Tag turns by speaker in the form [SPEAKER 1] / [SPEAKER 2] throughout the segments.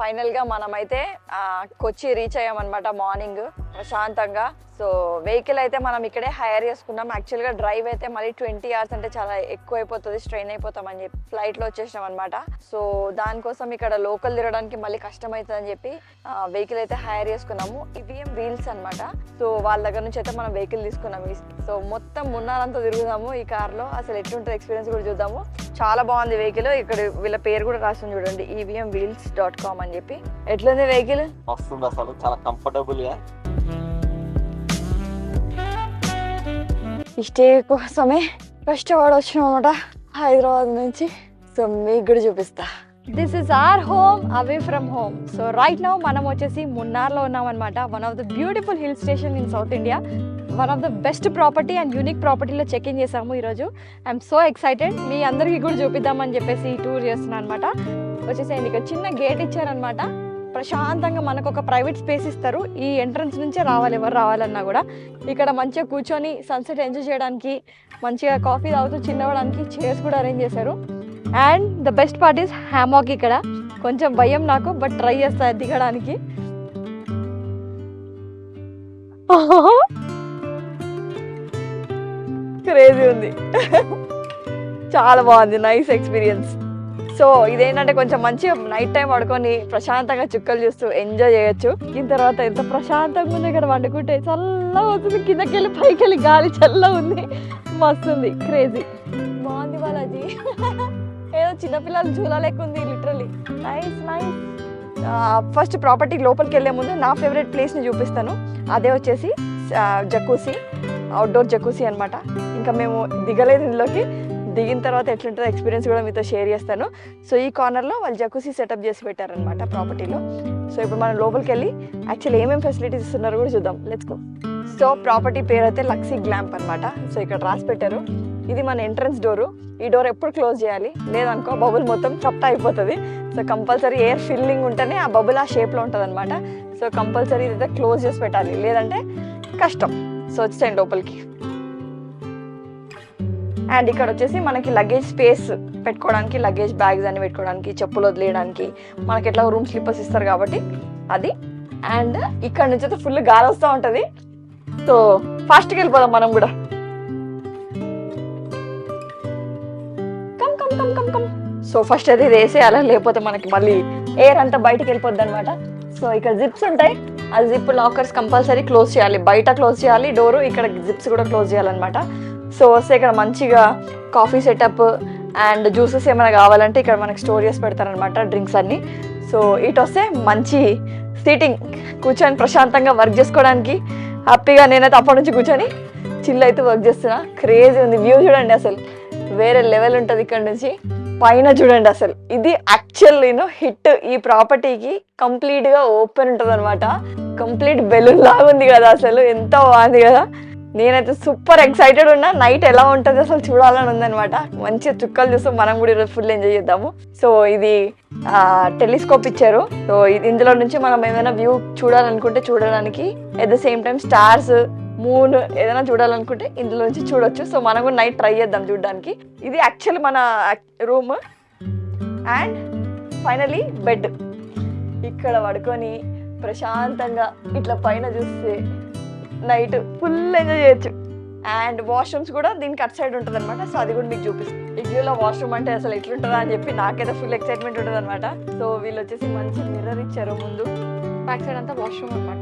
[SPEAKER 1] Final గా మనమైతే కొచ్చి reach అయ్యామన్నమాట morning ప్రశాంతంగా. సో వెహికల్ అయితే మనం ఇక్కడే హైర్ చేసుకున్నాం. యాక్చువల్గా డ్రైవ్ అయితే మళ్ళీ 20 hours అంటే చాలా ఎక్కువ అయిపోతుంది, స్ట్రెయిన్ అయిపోతామని చెప్పి ఫ్లైట్లో వచ్చేసినాం అనమాట. సో దానికోసం ఇక్కడ లోకల్ తిరగడానికి మళ్ళీ కష్టం అవుతుంది అని చెప్పి వెహికల్ అయితే హైర్ చేసుకున్నాము. ఇవిఎం వీల్స్ అనమాట. సో వాళ్ళ దగ్గర నుంచి అయితే మనం వెహికల్ తీసుకున్నాము. సో మొత్తం మున్నారంతా తిరుగుదాము ఈ కార్లో, అసలు ఎట్లుంటుంది ఎక్స్పీరియన్స్ కూడా చూద్దాము. చాలా బాగుంది వెహికల్. ఇక్కడ వీళ్ళ పేరు కూడా రాస్తుంది చూడండి, evmwheels.com అని చెప్పి. ఎట్లుంది వెహికల్?
[SPEAKER 2] వస్తుంది అసలు, చాలా కంఫర్టబుల్ గా.
[SPEAKER 1] ఈ స్టే కోసమే కష్టపడి వచ్చినాం అనమాట హైదరాబాద్ నుంచి. సో మీకు కూడా చూపిస్తా. This is our home away from home. So right now మనం వచ్చేసి మున్నార్లో ఉన్నాం అనమాట. One of the beautiful hill station in South India. One of the best property and unique ప్రాపర్టీలో చెక్ ఇన్ చేసాము ఈరోజు. ఐఎమ్ సో ఎక్సైటెడ్, మీ అందరికీ కూడా చూపిద్దామని చెప్పేసి ఈ టూర్ చేస్తున్నాను అనమాట. వచ్చేసేయండి, ఇక్కడ చిన్న గేట్ ఇచ్చారనమాట. ప్రశాంతంగా మనకు ఒక ప్రైవేట్ స్పేస్ ఇస్తారు. ఈ ఎంట్రన్స్ నుంచే రావాలి ఎవరు రావాలన్నా కూడా. ఇక్కడ మంచిగా కూర్చొని సన్సెట్ ఎంజాయ్ చేయడానికి, మంచిగా కాఫీ తాగుతూ చిన్నవడానికి చైర్స్ కూడా అరేంజ్ చేశారు. And the best part is hammock. ఇక్కడ కొంచెం భయం నాకు, బట్ ట్రై చేస్తా దిగడానికి. క్రేజీ ఉంది. చాలా బాగుంది, నైస్ ఎక్స్పీరియన్స్. సో ఇదేంటంటే కొంచెం మంచిగా నైట్ టైం పడుకొని ప్రశాంతంగా చుక్కలు చూస్తూ ఎంజాయ్ చేయొచ్చు. దీని తర్వాత ఎంత ప్రశాంతంగా ఉంది ఇక్కడ వండుకుంటే. చల్లగా అవుతుంది, కిందకి వెళ్ళి పైకి వెళ్ళి గాలి చల్లగా ఉంది, మస్తు ఉంది, క్రేజీ బాగుంది బాలాజీ. ఏదో చిన్నపిల్లలు చూడాలేక ఉంది literally. Nice nice. First property లోపలికి వెళ్ళే ముందు నా ఫేవరెట్ ప్లేస్ని చూపిస్తాను. అదే వచ్చేసి జకూసీ, అవుట్డోర్ జకూసీ అనమాట. ఇంకా మేము దిగలేదు ఇందులోకి, దిగిన తర్వాత ఎట్లుంటుందో ఎక్స్పీరియన్స్ కూడా మీతో షేర్ చేస్తాను. సో ఈ కార్నర్లో వాళ్ళు జకూసీ సెటప్ చేసి పెట్టారనమాట ప్రాపర్టీలో. సో ఇప్పుడు మనం లోపలికి వెళ్ళి యాక్చువల్లీ ఏమేమి ఫెసిలిటీస్ ఇస్తున్నారో కూడా చూద్దాం. Let's go. సో ప్రాపర్టీ పేరు అయితే లక్సీ గ్లాంప్ అనమాట. సో ఇక్కడ రాసి పెట్టారు. ఇది మన ఎంట్రన్స్ డోరు. ఈ డోర్ ఎప్పుడు క్లోజ్ చేయాలి, లేదనుకో బబుల్ మొత్తం చప్టా అయిపోతుంది. సో కంపల్సరీ ఎయిర్ ఫిల్లింగ్ ఉంటేనే ఆ బబుల్ ఆ షేప్లో ఉంటుంది అనమాట. సో కంపల్సరీ ఇదైతే క్లోజ్ చేసి పెట్టాలి, లేదంటే కష్టం. సో వచ్చేయండి లోపలికి. అండ్ ఇక్కడ వచ్చేసి మనకి లగేజ్ స్పేస్ పెట్టుకోవడానికి, లగేజ్ బ్యాగ్స్ అన్ని పెట్టుకోవడానికి, చెప్పులు వదిలేయడానికి, మనకి ఎట్లా రూమ్ స్లిప్పర్స్ ఇస్తారు కాబట్టి అది. అండ్ ఇక్కడ నుంచి అయితే ఫుల్ గాలి వస్తూ ఉంటుంది. సో ఫాస్ట్కి వెళ్ళిపోదాం మనం కూడా. Come come come come come. So first అయితే ఇది వేసేయాలి, లేకపోతే మనకి మళ్ళీ ఎయిర్ అంతా బయటకు వెళ్ళిపోద్ది అనమాట. సో ఇక్కడ జిప్స్ ఉంటాయి, ఆ జిప్ లాకర్స్ కంపల్సరీ క్లోజ్ చేయాలి, బయట క్లోజ్ చేయాలి డోరు, ఇక్కడ జిప్స్ కూడా క్లోజ్ చేయాలన్నమాట. సో వస్తే ఇక్కడ మంచిగా కాఫీ సెటప్ అండ్ జ్యూసెస్ ఏమైనా కావాలంటే ఇక్కడ మనకి స్టోర్ చేసి పెడతారనమాట, డ్రింక్స్ అన్నీ. సో ఇటు వస్తే మంచి సీటింగ్, కూర్చొని ప్రశాంతంగా వర్క్ చేసుకోవడానికి హ్యాపీగా. నేనైతే అప్పటి నుంచి కూర్చొని చిల్ అయితే వర్క్ చేస్తున్నా. క్రేజీ ఉంది. వ్యూ చూడండి, అసలు వేరే లెవెల్ ఉంటుంది ఇక్కడ నుంచి. పైన చూడండి, అసలు ఇది యాక్చువల్ హిట్. ఈ ప్రాపర్టీకి కంప్లీట్గా ఓపెన్ ఉంటుంది అనమాట. కంప్లీట్ బెలూన్ లాగా ఉంది కదా, అసలు ఎంత బాగుంది కదా. నేనైతే సూపర్ ఎక్సైటెడ్ ఉన్నా. నైట్ ఎలా ఉంటుంది అసలు చూడాలని ఉందనమాట. మంచిగా చుక్కలు చూస్తూ మనం కూడా ఈరోజు ఫుల్ ఎంజాయ్ చేద్దాము. సో ఇది టెలిస్కోప్ ఇచ్చారు. సో ఇందులో నుంచి మనం ఏమైనా వ్యూ చూడాలనుకుంటే చూడడానికి, at the same time stars, moon ఏదైనా చూడాలనుకుంటే ఇందులో నుంచి చూడొచ్చు. సో మనం కూడా నైట్ ట్రై చేద్దాం చూడడానికి. ఇది యాక్చువల్ మన రూమ్. And finally bed. ఇక్కడ పడుకొని ప్రశాంతంగా ఇట్లా పైన చూస్తే నైట్ ఫుల్ ఎంజాయ్ చేయొచ్చు. అండ్ వాష్రూమ్స్ కూడా దీనికి అట్ సైడ్ ఉంటుంది అనమాట. సో అది కూడా మీకు చూపిస్తాను. ఇగ్లూలో వాష్రూమ్ అంటే అసలు ఎట్లుంటుందా అని చెప్పి నాకైతే ఫుల్ ఎక్సైట్మెంట్ ఉంటుంది అనమాట. సో వీళ్ళు వచ్చేసి మంచి మిర్రర్ ఇచ్చారు ముందు. బ్యాక్ సైడ్ అంతా వాష్రూమ్ అనమాట.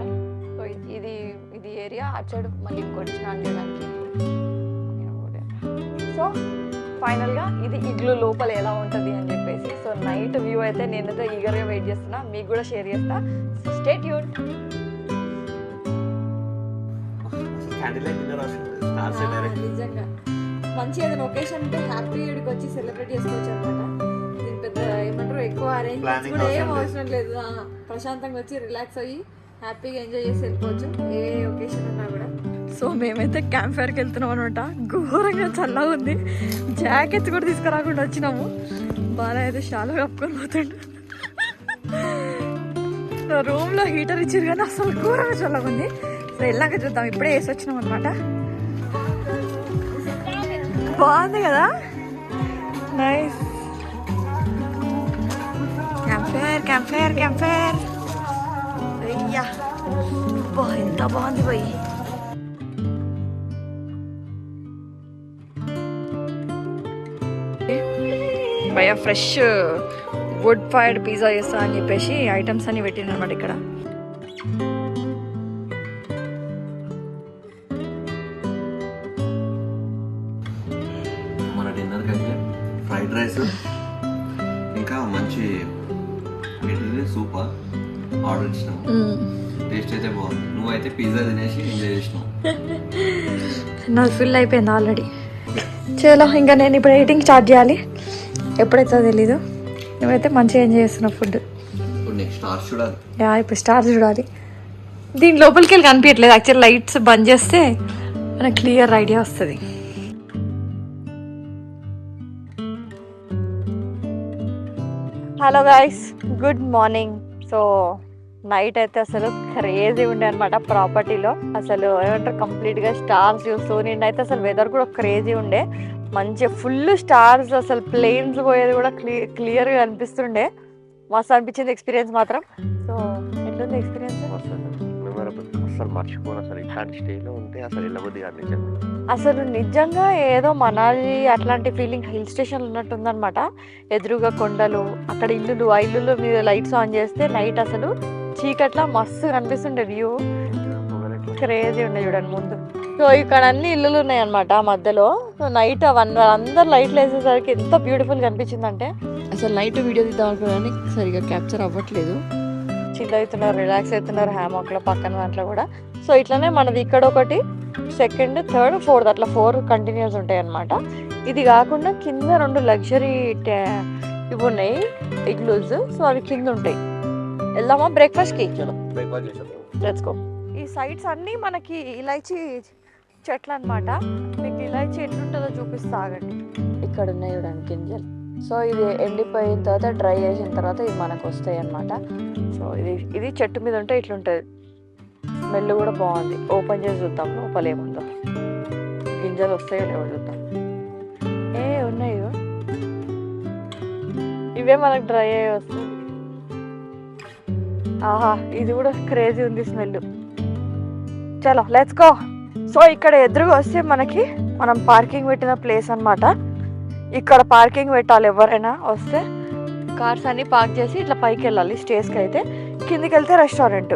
[SPEAKER 1] సో ఇది ఏరియా. అట్ సైడ్ మళ్ళీ ఇంకోటి స్నానం చేయడానికి. సో ఫైనల్గా ఇది ఇగ్లూ లోపల ఎలా ఉంటుంది అని చెప్పేసి. సో నైట్ వ్యూ అయితే నేనైతే ఈగర్గా వెయిట్ చేస్తున్నా, మీకు కూడా షేర్ చేస్తా. So stay tune. నిజంగా మంచి ఏదైనా ఒకేషన్ ఉంటే హ్యాపీ ఇక్కడికి వచ్చి సెలబ్రేట్ చేసుకోవచ్చు అనమాట. దీని పెద్ద ఏమంటారు ఎక్కువ అరేంజ్మెంట్స్ కూడా ఏం అవసరం లేదు. ప్రశాంతంగా వచ్చి రిలాక్స్ అయ్యి హ్యాపీగా ఎంజాయ్ చేసి వెళ్ళిపోవచ్చు ఏ ఒకేషన్ ఉన్నా కూడా. సో మేమైతే క్యాంప్ ఫైర్కి వెళ్తున్నాం అనమాట. ఘోరంగా చల్లగా ఉంది. జాకెట్స్ కూడా తీసుకురాకుండా వచ్చినాము. బాగా అయితే షాలో కప్పుకొని పోతుండు. రూమ్లో హీటర్ ఇచ్చారు కానీ అసలు ఘోరంగా చల్లగా ఉంది. సో వెళ్ళాక చూద్దాం. ఇప్పుడే వేసి వచ్చినాం అనమాట. బాగుంది కదా, నైస్. క్యాంప్ క్యాంప్ ఫైర్ అయ్యా ఎంత బాగుంది పోయి. భయ ఫ్రెష్ వుడ్ ఫైర్డ్ పిజ్జా చేస్తా అని చెప్పేసి ఐటమ్స్ అన్ని పెట్టింది అనమాట ఇక్కడ.
[SPEAKER 3] మన డిన్నర్కి అయితే ఫ్రైడ్ రైస్ ఇంకా మంచి సూప్ ఆర్డర్ ఇచ్చినాము. టేస్ట్ అయితే బాగుంది. నువ్వైతే పిజ్జా తినేసి ఎంజాయ్ చేసినావు.
[SPEAKER 1] నాది ఫుల్ అయిపోయింది ఆల్రెడీ. చలో ఇంకా నేను ఇప్పుడు ఎయిటింగ్ స్టార్ట్ చేయాలి. ఎప్పుడైతే తెలీదు. నువ్వైతే మంచిగా ఎంజాయ్ చేస్తున్నావు ఫుడ్.
[SPEAKER 3] ఇప్పుడు నెక్స్ట్ స్టార్స్ చూడాలి.
[SPEAKER 1] ఇప్పుడు స్టార్స్ చూడాలి. దీని లోపలికి వెళ్ళి కనిపించట్లేదు. యాక్చువల్ లైట్స్ బంద్ చేస్తే మనకు క్లియర్ ఐడియా వస్తుంది. Hello guys, good morning. So night అయితే అసలు క్రేజీ ఉండే అనమాట ప్రాపర్టీలో. అసలు ఏమంటారు, కంప్లీట్గా స్టార్స్ చూస్తూ నిన్నైతే అసలు వెదర్ కూడా క్రేజీ ఉండే. మంచిగా ఫుల్ స్టార్స్, అసలు ప్లేన్స్ పోయేది కూడా క్లియర్గా అనిపిస్తుండే. మస్తు అనిపించింది ఎక్స్పీరియన్స్ మాత్రం. సో ఎట్లుంది ఎక్స్పీరియన్స్?
[SPEAKER 2] మెమరబుల్, అసలు మర్చిపోను. అసలు ఇట్లాంటి స్టేలో ఉంటే అసలు వెళ్ళబుద్ది కాదు నిజంగా.
[SPEAKER 1] అసలు నిజంగా ఏదో మనాలి అట్లాంటి ఫీలింగ్ హిల్ స్టేషన్ ఉన్నట్టుందన్నమాట. ఎదురుగా కొండలు, అక్కడ ఇల్లులు, ఆ ఇల్లులు మీద లైట్స్ ఆన్ చేస్తే నైట్ అసలు చీకట్లా మస్తు కనిపిస్తుండే వ్యూ. క్రేజీ ఉండే చూడండి ముందు. సో ఇక్కడ అన్ని ఇల్లులు ఉన్నాయి అనమాట మధ్యలో. సో నైట్ అందరు లైట్లు వేసేసరికి ఎంత బ్యూటిఫుల్ కనిపించింది అంటే, అసలు నైట్ వీడియో తీద్దాం అనుకున్నాను, సరిగా క్యాప్చర్ అవ్వట్లేదు. చిల్ అవుతున్నారు, రిలాక్స్ అవుతున్నారు హ్యామాక్లో పక్కన దాంట్లో కూడా. సో ఇట్లానే మనది ఇక్కడ ఒకటి, సెకండ్, థర్డ్, ఫోర్త్, అట్లా 4 కంటిన్యూస్ ఉంటాయి అన్నమాట. ఇది కాకుండా కింద 2 లగ్జరీ ఇవి ఉన్నాయి ఇగ్లూస్. సో అవి కింద ఉంటాయి. వెళ్దామా బ్రేక్ఫాస్ట్కి?
[SPEAKER 2] బ్రేక్ఫాస్ట్ చేసాం.
[SPEAKER 1] Let's go. ఈ సైడ్స్ అన్నీ మనకి ఇలాచీ చెట్లు అనమాట. మీకు ఇలాచీ ఎట్లుంటుందో చూపిస్తా ఆగండి. ఇక్కడ ఉన్నాయి చూడండి గింజలు. సో ఇది ఎండిపోయిన తర్వాత డ్రై చేసిన తర్వాత ఇది మనకు వస్తాయి అన్నమాట. సో ఇది చెట్టు మీద ఉంటే ఇట్లుంటుంది. స్మెల్ కూడా బాగుంది. ఓపెన్ చేసి చూద్దాం లోపల ఏముందో. గింజలు వస్తాయో లేవో చూద్దాం. ఉన్నాయి ఇవే మనకు డ్రై అయ్యి వస్తుంది. ఆహా, ఇది కూడా క్రేజీ ఉంది స్మెల్. చలో లెట్స్ గో. సో ఇక్కడ ఎదురుగా వస్తే మనకి మనం పార్కింగ్ పెట్టిన ప్లేస్ అన్నమాట. ఇక్కడ పార్కింగ్ పెట్టాలి. ఎవరైనా వస్తే కార్స్ అన్ని పార్క్ చేసి ఇట్లా పైకి వెళ్ళాలి స్టేజ్కి. అయితే కిందికి వెళ్తే రెస్టారెంట్.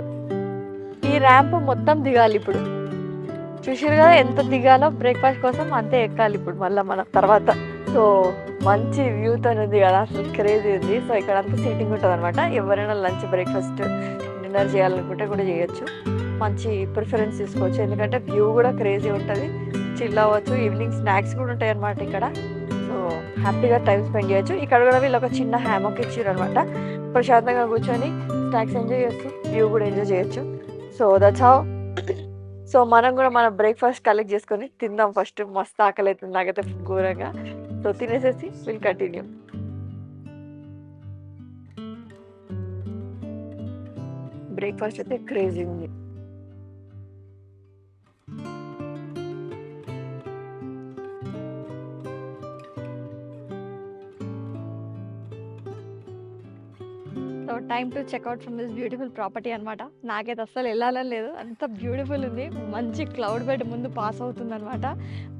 [SPEAKER 1] ఈ ర్యాంప్ మొత్తం దిగాలి ఇప్పుడు. చూసారు కదా ఎంత దిగాలో. బ్రేక్ఫాస్ట్ కోసం అంతే ఎక్కాలి ఇప్పుడు మళ్ళీ మనం తర్వాత. సో మంచి వ్యూతో ఉంది కదా, అసలు క్రేజీ ఉంది. సో ఇక్కడ అంతా సీటింగ్ ఉంటుంది అనమాట. ఎవరైనా లంచ్, బ్రేక్ఫాస్ట్, డిన్నర్ చేయాలనుకుంటే కూడా చేయొచ్చు. మంచి ప్రిఫరెన్స్ తీసుకోవచ్చు, ఎందుకంటే వ్యూ కూడా క్రేజీ ఉంటుంది. చిల్ అవ్వచ్చు. ఈవినింగ్ స్నాక్స్ కూడా ఉంటాయి అనమాట ఇక్కడ. సో హ్యాపీగా టైం స్పెండ్ చేయొచ్చు. ఇక్కడ కూడా వీళ్ళు ఒక చిన్న హ్యామక్ ఇచ్చారు అనమాట. ప్రశాంతంగా కూర్చొని స్నాక్స్ ఎంజాయ్ చేస్తూ వ్యూ కూడా ఎంజాయ్ చేయొచ్చు. So that's how. సో మనం కూడా మన బ్రేక్ఫాస్ట్ కలెక్ట్ చేసుకొని తిందాం ఫస్ట్. మస్తు ఆకలి అవుతుంది నాకైతే ఘోరంగా. సో తినేసేసి విల్ కంటిన్యూ. బ్రేక్ఫాస్ట్ అయితే క్రేజీ ఉంది. So time to check out from this beautiful property అనమాట. నాకైతే అస్సలు వెళ్ళాలని లేదు, అంత బ్యూటిఫుల్ ఉంది. మంచి క్లౌడ్ బెడ్ ముందు పాస్ అవుతుంది అనమాట.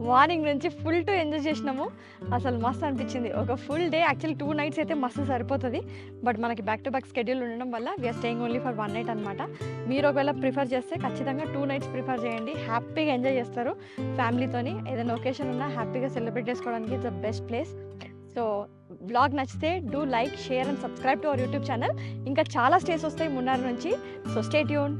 [SPEAKER 1] మార్నింగ్ నుంచి ఫుల్ టు ఎంజాయ్ చేసినాము. అసలు మస్తు అనిపించింది. ఒక ఫుల్ డే, యాక్చువల్లీ 2 nights అయితే మస్తు సరిపోతుంది. బట్ మనకి బ్యాక్ టు బ్యాక్ స్కెడ్యూల్ ఉండడం వల్ల we're staying only for 1 night అనమాట. మీరు ఒకవేళ ప్రిఫర్ చేస్తే ఖచ్చితంగా 2 nights ప్రిఫర్ చేయండి. హ్యాపీగా ఎంజాయ్ చేస్తారు ఫ్యామిలీతోని. ఏదైనా ఒకేషన్ ఉన్నా హ్యాపీగా సెలబ్రేట్ చేసుకోవడానికి it's the best place. So blog నచ్చితే do like, share and subscribe to our YouTube channel. ఇంకా చాలా స్టేస్ వస్తాయి మున్నార్ నుంచి. So stay tune.